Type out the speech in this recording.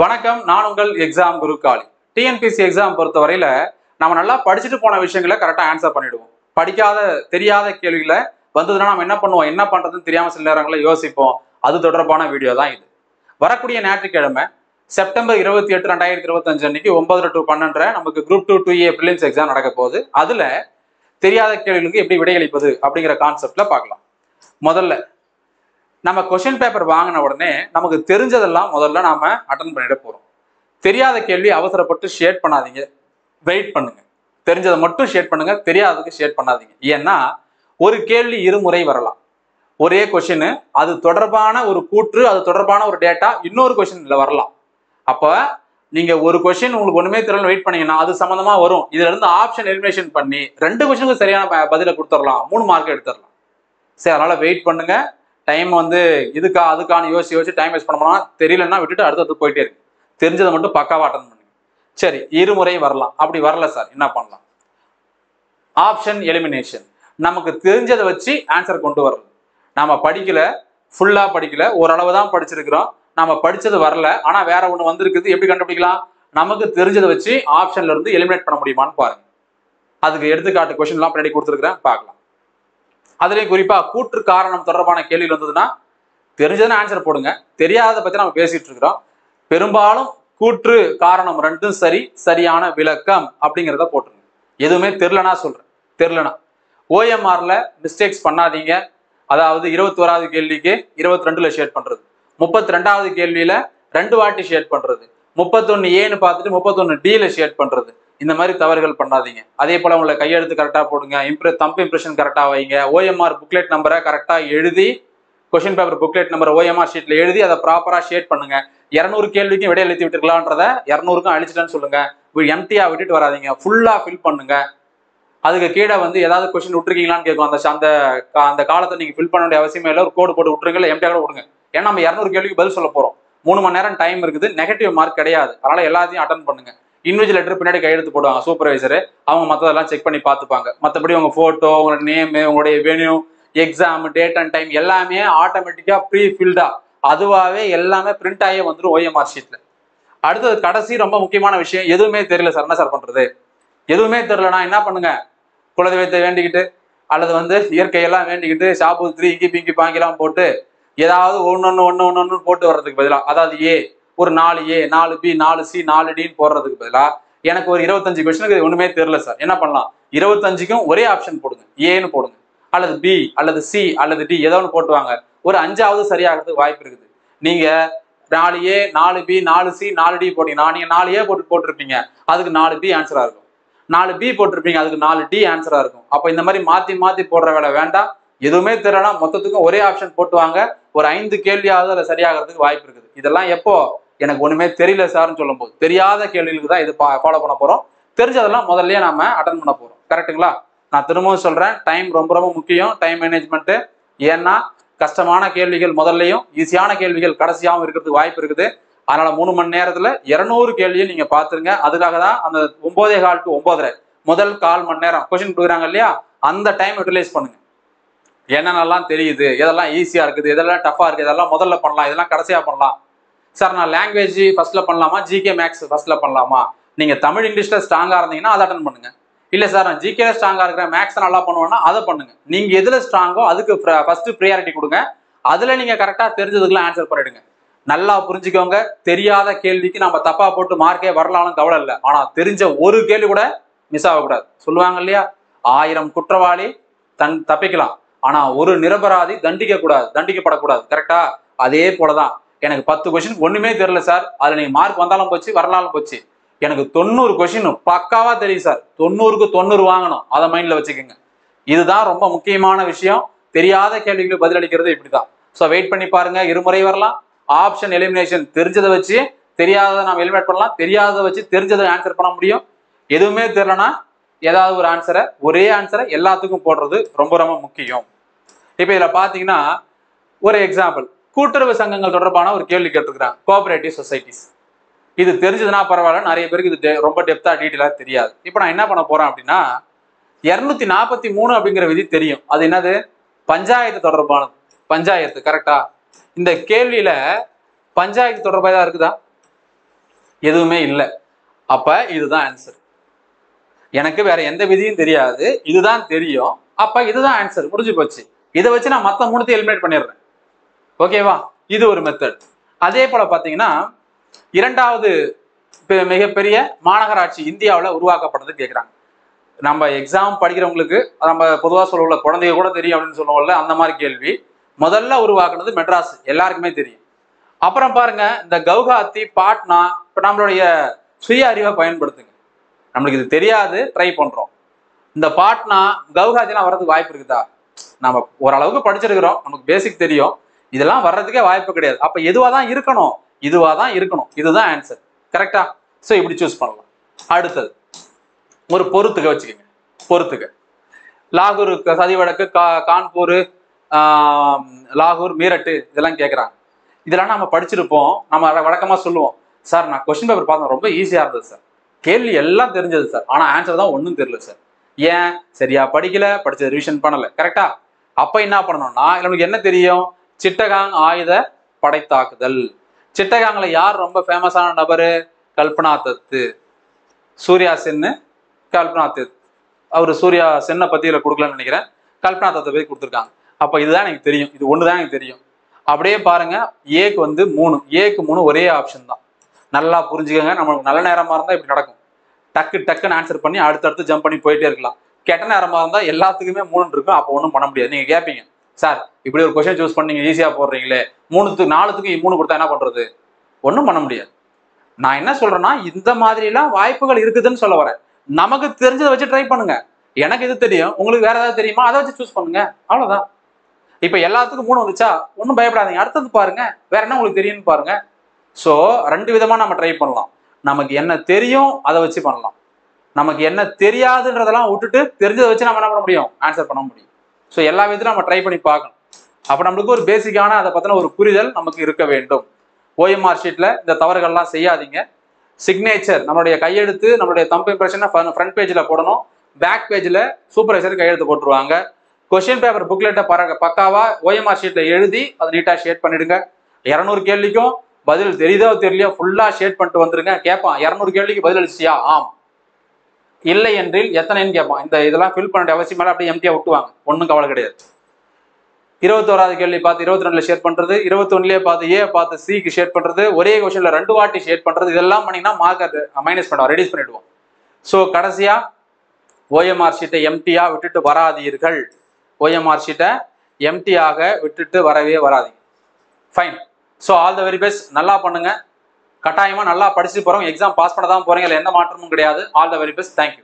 வணக்கம், நான் உங்கள் எக்ஸாம் குரு காளி. டிஎன்பிஎஸ்சி எக்ஸாம் பொறுத்தவரையில நம்ம நல்லா படிச்சுட்டு போன விஷயங்களை கரெக்டாக ஆன்சர் பண்ணிடுவோம். படிக்காத தெரியாத கேள்விகளை வந்ததுன்னா நம்ம என்ன பண்ணுவோம், என்ன பண்றதுன்னு தெரியாம சில நேரங்களில் யோசிப்போம். அது தொடர்பான வீடியோ தான் இது. வரக்கூடிய ஞாயிற்றுக்கிழமை செப்டம்பர் 28, 2025 அன்னைக்கு 9 to 12 நமக்கு குரூப் 2 2A பிலிம்ஸ் எக்ஸாம் நடக்க போகுது. அதுல தெரியாத கேள்விகளுக்கு எப்படி விடையளிப்பது அப்படிங்கிற கான்செப்ட்ல பார்க்கலாம். முதல்ல நம்ம கொஸ்டின் பேப்பர் வாங்கின உடனே நமக்கு தெரிஞ்சதெல்லாம் முதல்ல நாம அட்டன் பண்ணிட போறோம். தெரியாத கேள்வி அவசரப்பட்டு ஷேர் பண்ணாதீங்க, வெயிட் பண்ணுங்க. தெரிஞ்சதை மட்டும் ஷேர் பண்ணுங்க, தெரியாததுக்கு ஷேர் பண்ணாதீங்க. ஏன்னா ஒரு கேள்வி இருமுறை வரலாம். ஒரே கொஸ்டின், அது தொடர்பான ஒரு கூற்று, அது தொடர்பான ஒரு டேட்டா இன்னொரு கொஸ்டின்ல வரலாம். அப்ப நீங்க ஒரு கொஸ்டின் உங்களுக்கு ஒண்ணுமே தெரியல வெயிட் பண்ணீங்கன்னா அது சம்பந்தமா வரும். இதுல இருந்து ஆப்ஷன் எலிமினேஷன் பண்ணி 2 கொஸ்டினுக்கு சரியான பதில கொடுத்துடலாம், 3 மார்க் எடுத்துடலாம். சரி, அதனால வெயிட் பண்ணுங்க. டைம் இதுக்கா அதுக்கான யோசிச்சு டைம் வேஸ்ட் பண்ணோம்னா தெரியலன்னா விட்டுட்டு அடுத்தது போயிட்டே இருக்கு. தெரிஞ்சதை மட்டும் பக்காவா அட்டன் பண்ணுங்க. சரி, இருமுறை வரலாம். அப்படி வரல சார், என்ன பண்ணலாம்? Option elimination. நமக்கு தெரிஞ்சதை வச்சு ஆன்சர் கொண்டு வர்றது. நாம படிக்கல, ஃபுல்லா படிக்கல, ஓரளவு தான் படிச்சிருக்கிறோம். நம்ம படிச்சது வரல, ஆனா வேற ஒண்ணு வந்திருக்குது. எப்படி கண்டுபிடிக்கலாம்? நமக்கு தெரிஞ்சதை வச்சு ஆப்ஷன்ல இருந்து எலிமினேட் பண்ண முடியுமான்னு பாருங்க. அதுக்கு எடுத்துக்காட்டு கொஸ்டின் எல்லாம் பின்னாடி கொடுத்துருக்கிறேன், பார்க்கலாம். அதுலேயும் குறிப்பா கூற்று காரணம் தொடர்பான கேள்வி வந்ததுன்னா தெரிஞ்சதுன்னு ஆன்சர் போடுங்க. தெரியாததை பத்தி நம்ம பேசிட்டு இருக்கிறோம். பெரும்பாலும் கூற்று காரணம் ரெண்டும் சரி, சரியான விளக்கம் அப்படிங்கிறத போட்டுருங்க. எதுவுமே தெரிலனா சொல்றேன். தெரிலனா ஓஎம்ஆர்ல மிஸ்டேக்ஸ் பண்ணாதீங்க. அதாவது 21வது கேள்விக்கு 22ல ஷேட் பண்றது, 32வது கேள்வியில 2 வாட்டி ஷேட் பண்றது, 31Aன்னு பார்த்துட்டு 31Dல ஷேட் பண்றது. இந்த மாதிரி தவறுகள் பண்ணாதீங்க. அதே போல உங்களை கையெழுத்து கரெக்டா போடுங்க, தம்ப் இம்ப்ரெஷன் கரெக்டா வைங்க, ஓஎம்ஆர் புக்லெட் நம்பரை கரெக்டா எழுதி, question paper booklet number OMR ஷீட்ல எழுதி அதை ப்ராப்பரா ஷேட் பண்ணுங்க. 200 கேள்விக்கும் விடை எழுதி விட்டுருக்கலான்றத 200க்கும் அழிச்சிட்டேன்னு சொல்லுங்க. எம்டியா விட்டுட்டு வராதிங்க, ஃபுல்லா ஃபில் பண்ணுங்க. அதுக்கு கீழே ஏதாவது கொஸ்டின் விட்டுருக்கீங்களான்னு கேட்கும். அந்த காலத்தை நீங்க ஃபில் பண்ண வேண்டிய அவசியமே இல்லை. ஒரு கோடு போட்டு விட்டுருங்க, இல்லை எம்டியா கூட விடுங்க. ஏன்னா நம்ம 200 கேள்விக்கு பதில் சொல்ல போறோம். 3 மணி நேரம் டைம் இருக்குது. நெகட்டிவ் மார்க் கிடையாது. அதனால எல்லாத்தையும் அட்டன் பண்ணுங்க. இண்டிவிஜுவல் லெட்டர் பின்னாடி கையெழுத்து போடுவாங்க சூப்பர்வைசர். அவங்க மற்றதெல்லாம் செக் பண்ணி பார்த்துப்பாங்க. மற்றபடி உங்க போட்டோ, உங்களோட நேம், உங்களுடைய venue, exam date and time எல்லாமே ஆட்டோமேட்டிக்கா ப்ரீ ஃபில்டா அதுவாகவே எல்லாமே பிரிண்ட் ஆகியே வந்துடும் ஓஎம்ஆர் ஷீட்ல. அடுத்தது கடைசி ரொம்ப முக்கியமான விஷயம், எதுவுமே தெரியல சார், என்ன சார் பண்றது? எதுவுமே தெரியலனா என்ன பண்ணுங்க? குலதெய்வத்தை வேண்டிக்கிட்டு அல்லது இயற்கையெல்லாம் வேண்டிக்கிட்டு சாபுத்திரி இங்கி பிங்கி பாங்கிலாம் போட்டு ஏதாவது ஒன்னு போட்டு வர்றதுக்கு பதிலா, அதாவது ஒரு 4A 4B 4C 4Dன்னு போடுறதுக்கு பதிலா எனக்கு ஒரு 25 கொஸ்டினுக்கு ஒண்ணுமே தெரியல சார், என்ன பண்ணலாம்? 25க்கும் ஒரே ஆப்ஷன் போடுங்க, ஏன்னு போடுங்க, அல்லது பி அல்லது சி அல்லது டி ஏதோ ஒன்று போட்டுவாங்க. ஒரு 5வது சரியாகிறதுக்கு வாய்ப்பு இருக்குது. நீங்க 4A 4B 4C 4D போட்டீங்கன்னா நீங்க 4A போட்டிருப்பீங்க, அதுக்கு 4B ஆன்சரா இருக்கும். 4B போட்டிருப்பீங்க, அதுக்கு 4D ஆன்சரா இருக்கும். அப்ப இந்த மாதிரி மாத்தி மாத்தி போடுற வேலை வேண்டாம். எதுவுமே தெரியலனா மொத்தத்துக்கும் ஒரே ஆப்ஷன் போட்டுவாங்க. ஒரு 5 கேள்வியாவது அதுல சரியாகிறதுக்கு வாய்ப்பு இருக்குது. இதெல்லாம் எப்போ? எனக்கு ஒண்ணுமே தெரியல சார்ன்னு சொல்லும் போது. தெரியாத கேள்விகளுக்கு தான் இது ஃபாலோ பண்ண போறோம். தெரிஞ்சதெல்லாம் முதல்லயே நாம அட்டன் பண்ண போறோம். கரெக்டுங்களா? நான் திரும்பவும் சொல்றேன், டைம் ரொம்ப ரொம்ப முக்கியம். Time management. ஏன்னா கஷ்டமான கேள்விகள் முதல்லையும், ஈஸியான கேள்விகள் கடைசியாகவும் இருக்கிறதுக்கு வாய்ப்பு இருக்குது. அதனால 3 மணி நேரத்துல 200 கேள்வியை நீங்க பாத்துருங்க. அதுக்காக தான் அந்த 9:15 to 9:30 முதல் 1/4 மணி நேரம் கொஸ்டின் கொடுக்குறாங்க இல்லையா, அந்த டைம் யூட்டிலைஸ் பண்ணுங்க. என்னென்னலாம் தெரியுது, எதெல்லாம் ஈஸியா இருக்குது, எதெல்லாம் டஃபா இருக்கு, இதெல்லாம் முதல்ல பண்ணலாம், இதெல்லாம் கடைசியா பண்ணலாம். சார் நான் லாங்குவேஜ் ஃபர்ஸ்ட்ல பண்ணலாமா, ஜிகே மேக்ஸ் ஃபர்ஸ்ட்ல பண்ணலாமா? நீங்க தமிழ் இங்கிலீஷ்ல ஸ்ட்ராங்கா இருந்தீங்கன்னா அதை அட்டன் பண்ணுங்க. இல்ல சார் நான் ஜிகே ஸ்ட்ராங்கா இருக்கிறேன், மேக்ஸ் நல்லா பண்ணுவேன்னா அதை பண்ணுங்க. நீங்க எதுல ஸ்ட்ராங்கோ அதுக்கு ஃபர்ஸ்ட் ப்ரியாரிட்டி கொடுங்க. அதுல நீங்க கரெக்டா தெரிஞ்சதுக்குலாம் ஆன்சர் பண்ணிடுங்க. நல்லா புரிஞ்சுக்கோங்க, தெரியாத கேள்விக்கு நம்ம தப்பா போட்டு மார்க்கே வரலாம்னு கவலை இல்லை. ஆனா தெரிஞ்ச ஒரு கேள்வி கூட மிஸ் ஆகக்கூடாது. சொல்லுவாங்க இல்லையா, 1000 குற்றவாளி தப்பிக்கலாம், ஆனா ஒரு நிரபராதி தண்டிக்கப்படக்கூடாது. கரெக்டா? அதே போலதான் எனக்கு 10 கொஸ்டின் ஒண்ணுமே தெரியல சார், அதுல நீங்க மார்க் வந்தாலும் போச்சு வரலாலும் போச்சு. எனக்கு 90 கொஸ்டின் பக்காவா தெரியும் சார், 90க்கு 90 வாங்கணும். அதை மைண்ட்ல வச்சுக்கோங்க. இதுதான் ரொம்ப முக்கியமான விஷயம். தெரியாத கேள்விகளுக்கு பதிலளிக்கிறது இப்படிதான். ஸோ வெயிட் பண்ணி பாருங்க. இருமுறை வரலாம். ஆப்ஷன் எலிமினேஷன், தெரிஞ்சதை வச்சு தெரியாததை நாம் எலிமினேட் பண்ணலாம், தெரியாததை வச்சு தெரிஞ்சதை ஆன்சர் பண்ண முடியும். எதுவுமே தெரியலனா ஏதாவது ஒரு ஆன்சரை, ஒரே ஆன்சரை எல்லாத்துக்கும் போடுறது ரொம்ப ரொம்ப முக்கியம். இப்ப இதுல பாத்தீங்கன்னா ஒரு எக்ஸாம்பிள், கூட்டுறவு சங்கங்கள் தொடர்பான ஒரு கேள்வி கேட்டிருக்கிறாங்க, கோஆபரேட்டிவ் சொசைட்டிஸ். இது தெரிஞ்சதுன்னா பரவாயில்ல, நிறைய பேருக்கு இது ரொம்ப டெப்தா டீட்டெயிலா தெரியாது. இப்போ நான் என்ன பண்ண போறேன் அப்படின்னா, 243 அப்படிங்கிற விதி தெரியும். அது என்னது? பஞ்சாயத்து தொடர்பானது. பஞ்சாயத்து. கரெக்டா? இந்த கேள்வியில பஞ்சாயத்து தொடர்பாக இருக்குதா? எதுவுமே இல்லை. அப்ப இதுதான் ஆன்சர். எனக்கு வேற எந்த விதியும் தெரியாது, இதுதான் தெரியும். அப்ப இதுதான் ஆன்சர், முடிஞ்சு போச்சு. இதை வச்சு நான் மற்ற மூணுத்தையும் எலிமினேட் பண்ணிடுறேன். ஓகேவா? இது ஒரு மெத்தட். அதே போல பாத்தீங்கன்னா இரண்டாவது மிகப்பெரிய மாநகராட்சி இந்தியாவில் உருவாக்கப்பட்டது கேட்குறாங்க. நம்ம எக்ஸாம் படிக்கிறவங்களுக்கு நம்ம பொதுவாக சொல்லுவோம்ல, குழந்தைங்க கூட தெரியும் அப்படின்னு சொல்லுவோம்ல, அந்த மாதிரி கேள்வி. முதல்ல உருவாக்குனது மெட்ராஸ், எல்லாருக்குமே தெரியும். அப்புறம் பாருங்க, இந்த கவுஹாத்தி, பாட்னா. இப்போ நம்மளுடைய சுய அறிவை பயன்படுத்துங்க. நம்மளுக்கு இது தெரியாது, ட்ரை பண்றோம். இந்த பாட்னா, கவுஹாத்திலாம் வர்றதுக்கு வாய்ப்பு இருக்குதா? நம்ம ஓரளவுக்கு படிச்சிருக்கிறோம், நமக்கு பேசிக் தெரியும். இதெல்லாம் வர்றதுக்கே வாய்ப்பு கிடையாது. அப்ப எதுவா தான் இருக்கணும்? இதுவா தான் இருக்கணும். இதுதான் ஆன்சர். கரெக்டா? ஸோ இப்படி சூஸ் பண்ணலாம். அடுத்தது ஒரு பொறுத்துக்க வச்சுக்கோங்க. பொறுத்துக்க லாகூர், சதிவடக்கு, கான்பூர், லாகூர், மீரட்டு இதெல்லாம் கேட்குறாங்க. இதெல்லாம் நம்ம படிச்சிருப்போம். நம்ம வழக்கமாக சொல்லுவோம், சார் நான் கொஸ்டின் பேப்பர் பார்த்தேன், ரொம்ப ஈஸியாக இருந்தது சார், கேள்வி எல்லாம் தெரிஞ்சது சார், ஆனால் ஆன்சர் தான் ஒன்றும் தெரியல சார். ஏன்? சரியா படிக்கல, படிச்சது ரிவிஷன் பண்ணல. கரெக்டா? அப்ப என்ன பண்ணணும்னா, நமக்கு என்ன தெரியும்? சிட்டகாங் ஆயுத படைத்தாக்குதல். சிட்டகாங்ல யார் ரொம்ப ஃபேமஸான நபரு? கல்பனா தத்து. சூர்யா சென்னு, கல்பனா தத். அவர் சூர்யா சென்னை பத்தியில கொடுக்கலன்னு நினைக்கிறேன், கல்பனா தத்தை போய் கொடுத்துருக்காங்க. அப்ப இதுதான் எனக்கு தெரியும், இது ஒண்ணுதான் எனக்கு தெரியும். அப்படியே பாருங்க, ஏக்கு வந்து 3, ஏக்கு 3 ஒரே ஆப்ஷன் தான். நல்லா புரிஞ்சுக்கங்க. நம்மளுக்கு நல்ல நேரமா இருந்தா இப்படி நடக்கும், டக்குன்னு ஆன்சர் பண்ணி அடுத்தடுத்து ஜம்ப் பண்ணி போயிட்டே இருக்கலாம். கெட்ட நேரமா இருந்தா எல்லாத்துக்குமே 3 இருக்கும், அப்போ ஒன்றும் பண்ண முடியாது. நீங்க கேட்பீங்க, சார் இப்படி ஒரு கொஸ்டின் சூஸ் பண்ணீங்க, ஈஸியா போடுறீங்களே, 4த்துக்கு 3 கொடுத்தா என்ன பண்றது? ஒன்றும் பண்ண முடியாது. நான் என்ன சொல்றேன்னா, இந்த மாதிரி எல்லாம் வாய்ப்புகள் இருக்குதுன்னு சொல்ல வரேன். நமக்கு தெரிஞ்சதை வச்சு ட்ரை பண்ணுங்க. எனக்கு இது தெரியும், உங்களுக்கு வேற ஏதாவது தெரியுமா, அதை வச்சு சூஸ் பண்ணுங்க, அவ்வளவுதான். இப்ப எல்லாத்துக்கும் 3 வந்துச்சா, ஒன்றும் பயப்படாதீங்க, அடுத்தது பாருங்க, வேற என்ன உங்களுக்கு தெரியும்னு பாருங்க. ஸோ 2 விதமா நம்ம ட்ரை பண்ணலாம். நமக்கு என்ன தெரியும் அதை வச்சு பண்ணலாம். நமக்கு என்ன தெரியாதுன்றதெல்லாம் விட்டுட்டு தெரிஞ்சதை வச்சு நம்ம என்ன பண்ண முடியும்? ஆன்சர் பண்ண முடியும். ஸோ எல்லா விதத்திலும் நம்ம ட்ரை பண்ணி பார்க்கணும். அப்ப நம்மளுக்கு ஒரு பேசிக்கான அதை பத்தின ஒரு புரிதல் நமக்கு இருக்க வேண்டும். ஓஎம்ஆர் ஷீட்ல இந்த தவறுகள்லாம் செய்யாதீங்க. சிக்னேச்சர், நம்மளுடைய கையெழுத்து, நம்மளுடைய தம்ப் இம்ப்ரெஷனை ஃப்ரண்ட் பேஜில் போடணும். பேக் பேஜில் சூப்பர்வைசர் கையெழுத்து போட்டுருவாங்க. கொஸ்டின் பேப்பர் புக்லெட்டை பக்காவா ஓஎம்ஆர் ஷீட்ல எழுதி அதை நீட்டா ஷேட் பண்ணிடுங்க. 200 கேள்விக்கும் பதில் தெரியுதோ தெரியலையோ ஃபுல்லா ஷேட் பண்ணிட்டு வந்துருங்க. கேட்பான், 200 கேள்விக்கு பதில் அளிச்சியா? ஆம். இல்லை என்றில் எத்தனைன்னு கேட்பான். இந்த இதெல்லாம் ஃபில் பண்ண அவசியம் மேலே அப்படியே எம்டியா விட்டுவாங்க, ஒன்றும் கவலை கிடையாது. 21வது கேள்வி பார்த்து 22ல ஷேர் பண்றது, 21லயே பார்த்து ஏ பார்த்து சிக்கு ஷேர் பண்றது, ஒரே கொஸ்டின்ல 2 வாட்டி ஷேர் பண்றது, இதெல்லாம் பண்ணீங்கன்னா மார்க் மைனஸ் பண்ணுவோம், ரெடியூஸ் பண்ணிடுவோம். ஸோ கடைசியா ஓஎம்ஆர் ஷீட்டை எம்டியா விட்டுட்டு வராதீர்கள். ஓஎம்ஆர் ஷீட்டை எம்டியாக விட்டுட்டு வரவே வராதீங்க. Fine. So all the very best. நல்லா பண்ணுங்க. கட்டாயமா நல்லா படிச்சுட்டு போறோம். எக்ஸாம் பாஸ் பண்ண தான் போறீங்க, எந்த மாற்றமும் கிடையாது. All the very best. Thank you.